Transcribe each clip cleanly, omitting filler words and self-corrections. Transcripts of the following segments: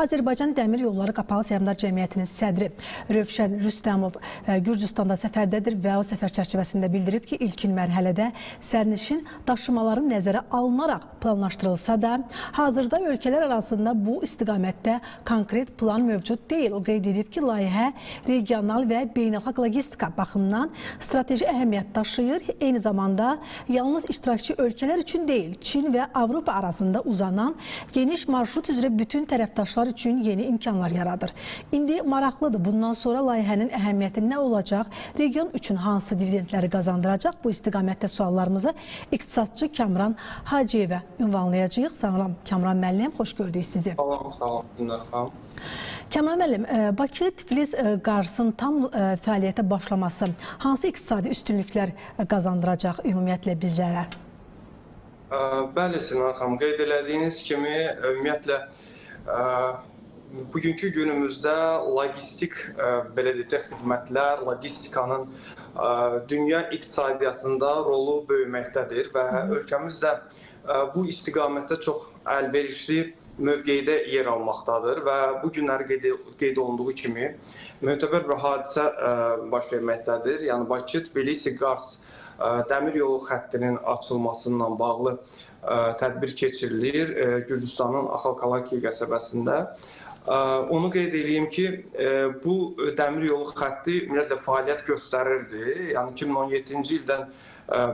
Azərbaycan Dəmir Yolları Qapalı Səhmdar Cəmiyyətinin sədri Rövşən Rüstəmov Gürcüstanda səfərdədir və o səfər çərçivəsində bildirib ki, ilkin mərhələdə sərnişin daşımaların nəzərə alınaraq planlaşdırılsa da, hazırda ölkələr arasında bu istiqamətdə konkret plan mövcud deyil. O qeyd edib ki, layihə regional və beynəlxalq logistika baxımından strateji əhəmiyyət daşıyır. Eyni zamanda yalnız iştirakçı ölkələr üçün deyil, Çin və Avropa arasında uzanan geniş marşrut üzrə bütün tərəfdaşlar üçün yeni imkanlar yaradır. İndi maraqlıdır. Bundan sonra layihənin əhəmiyyəti nə olacaq? Region üçün hansı dividendləri qazandıracaq? Bu istiqamətdə suallarımızı iqtisadçı Kamran Hacıyevə ünvanlayacağıq. Salam Kamran müəllim, xoş gördük sizi. Salam. Kamran müəllim, Bakı-Tiflis qarşısının tam fəaliyyətə başlaması hansı iqtisadi üstünlüklər qazandıracaq ümumiyyətlə bizlərə? Bəli, Sinan xanım, qeyd elədiyiniz kimi ümumiyyətlə bugünkü günümüzdə logistik xidmətlər, logistikanın dünya iqtisadiyyatında rolu böyüməkdədir və ölkəmiz də bu istiqamətdə çox əlverişli mövqedə yer almaqdadır və bu günləri qeyd olunduğu kimi mötəbər bir hadisə baş verməkdədir. Yəni Bakı-Tbilisi-Qars dəmir yolu xəttinin açılmasından bağlı tədbir keçirilir Gürcüstanın Axalkalaki qəsəbəsində. Onu qeyd edeyim ki, bu dəmir yolu xətti ümumiyyətlə fəaliyyət göstərirdi. Yəni 2017-ci ildən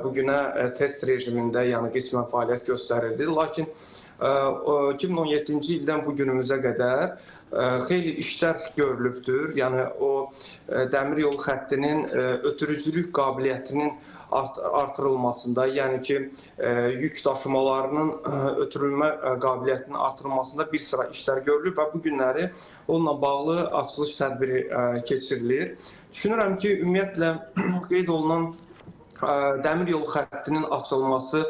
bugünə test rejimində, yəni qismən fəaliyyət göstərirdi. Lakin 2017-ci ildən bu günümüzə qədər xeyli işlər görülübdür. Yəni o dəmir yolu xəttinin ötürücülük qabiliyyətinin artırılmasında, yəni ki, yük daşımalarının ötürülmə qabiliyyətinin artırılmasında bir sıra işlər görülür və bu günləri onunla bağlı açılış tədbiri keçirilir. Düşünürəm ki, ümumiyyətlə qeyd olunan dəmir yolu xəttinin açılması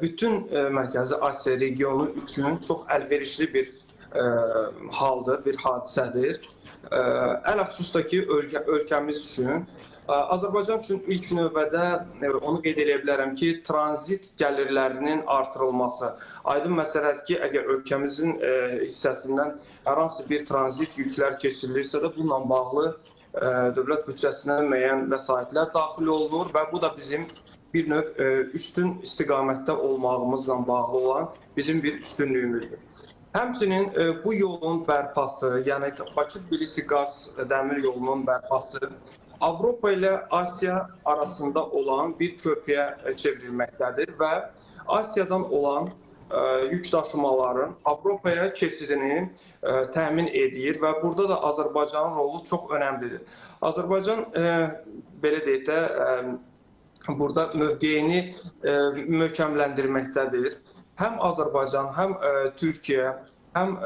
bütün Mərkəzi Asiya regionu üçün çox əlverişli bir haldır, bir hadisədir. Əl-əfsusda ki, ölkəmiz üçün Azərbaycan üçün ilk növbədə onu qeyd edə bilərəm ki, tranzit gəlirlərinin artırılması. Aydın məsələdir ki, əgər ölkəmizin hissəsindən hər hansı bir tranzit yüklər keçirilirsə də bununla bağlı dövlət büdcəsinə müəyyən vəsaitlər daxil olunur və bu da bizim bir növ üstün istiqamətdə olmağımızla bağlı olan bizim bir üstünlüyümüzdür. Həmçinin bu yolun bərpası, yəni Bakı-Tbilisi-Qars dəmir yolunun bərpası Avropa ilə Asiya arasında olan bir körpüyə çevrilməkdədir və Asiyadan olan yük daşımaların Avropaya keçidini təmin edir və burada da Azərbaycanın rolu çox önəmlidir. Azərbaycan, belə deyək də, burada mövqeyini möhkəmləndirməkdədir. Həm Azərbaycan, həm Türkiyə, həm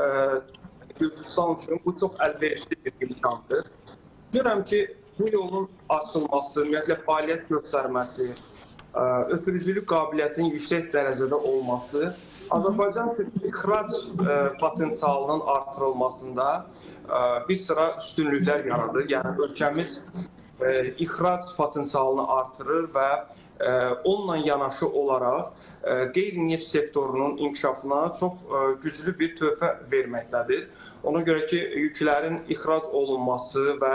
Gürcüstan üçün bu çox əlverişli bir imkandır. Düşünürəm ki, bu yolun açılması, ümumiyyətlə fəaliyyət göstərməsi, ötürücülük qabiliyyətinin yüksək dərəcədə olması Azərbaycan üçün ixrac potensialının artırılmasında bir sıra üstünlüklər yaradır. Yəni ölkəmiz ixrac potensialını artırır və onunla yanaşı olaraq qeyri-neft sektorunun inkişafına çox güclü bir töhfə verməkdədir. Ona görə ki, yüklərin ixrac olunması və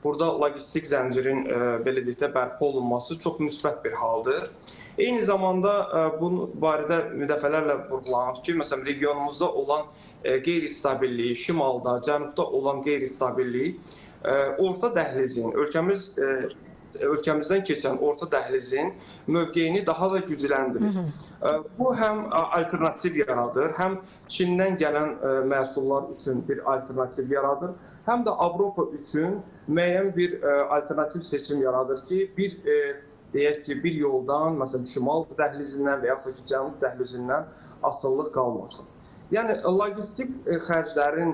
burada logistik zəncirin belə deyək də bərpa olunması çox müsbət bir haldır. Eyni zamanda bu barədə müdəfələrlə vurğulanır ki, məsələn, regionumuzda olan qeyri-stabillik, şimalda, cənubda olan qeyri-stabillik orta dəhlizin, ölkəmizdən keçən orta dəhlizin mövqeyini daha da gücləndirir. Bu həm alternativ yaradır, həm Çindən gələn məhsullar üçün bir alternativ yaradır, həm də Avropa üçün müəyyən bir alternativ seçim yaradır ki, deyək ki, bir yoldan, məsələn, şimal dəhlizindən və yaxud da ki, cənub dəhlizindən asılılıq qalmasın. Yəni, logistik xərclərin,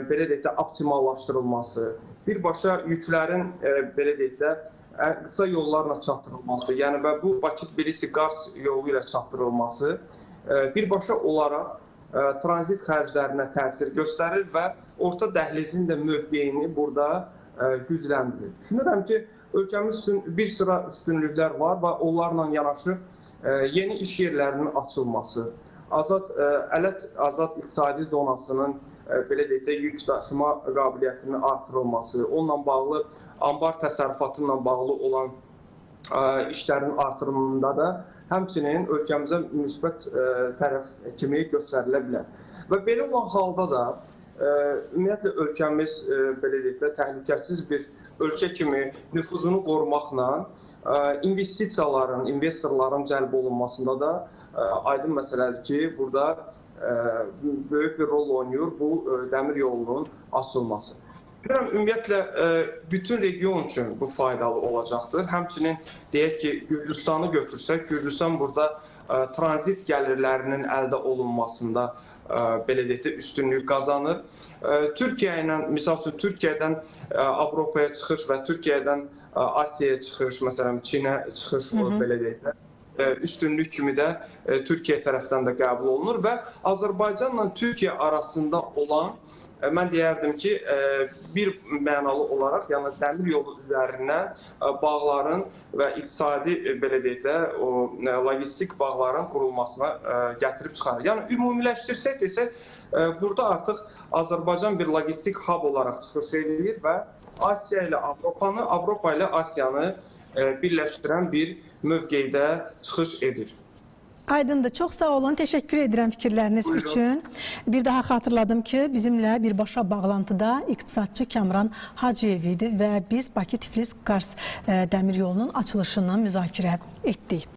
belə deyək də, optimallaşdırılması, birbaşa yüklərin, belə deyək də, qısa yollarla çatdırılması, yəni və bu Bakı-Tbilisi-Qars yolu ilə çatdırılması birbaşa olaraq tranzit xərclərinə təsir göstərir və orta dəhlizin də mövqeyini burada gücləndirir. Düşünürəm ki, ölkəmiz üçün bir sıra üstünlüklər var və onlarla yanaşı yeni iş yerlərinin açılması, azad iqtisadi zonasının belə deyək də, yük daşıma qabiliyyətinin artırılması, onunla bağlı anbar təsərrüfatı ilə bağlı olan işlərin artırımında da həmçinin ölkəmizə müsbət tərəf kimi göstərilə bilər. Və belə olan halda da ümumiyyətlə ölkəmiz belə deyək də, təhlükəsiz bir ölkə kimi nüfuzunu qorumaqla investisiyaların, investorların cəlb olunmasında da aydın məsələdir ki, burada böyük bir rol oynayır bu dəmir yolunun açılması. Görürəm, ümumiyyətlə, bütün region üçün bu faydalı olacaqdır. Həmçinin deyək ki, Gürcüstanı götürsək, Gürcüstan burada tranzit gəlirlərinin əldə olunmasında belə deyək də, üstünlük qazanır. Türkiyə ilə, misal üçün, Türkiyədən Avropaya çıxış və Türkiyədən Asiyaya çıxış, məsələn, Çinə çıxış, belə deyək də, üstünlük kimi də Türkiyə tərəfdən də qəbul olunur və Azərbaycanla Türkiyə arasında olan, mən deyərdim ki, bir mənalı olaraq, yəni dəmir yolu üzərindən bağların və iqtisadi, belə deyək də, o logistik bağların qurulmasına gətirib çıxarır. Yəni, ümumiləşdirsək desək, burada artıq Azərbaycan bir logistik hub olaraq çıxış edir və Asiya ilə Avropanı, Avropa ilə Asiyanı birləşdirən bir mövqeydə çıxış edir. Aydındır. Çox sağ olun. Təşəkkür edirəm fikirləriniz üçün. Bir daha xatırladım ki, bizimlə birbaşa bağlantıda iqtisadçı Kamran Hacıyev idi və biz Bakı-Tiflis-Qars dəmir yolunun açılışını müzakirə etdik.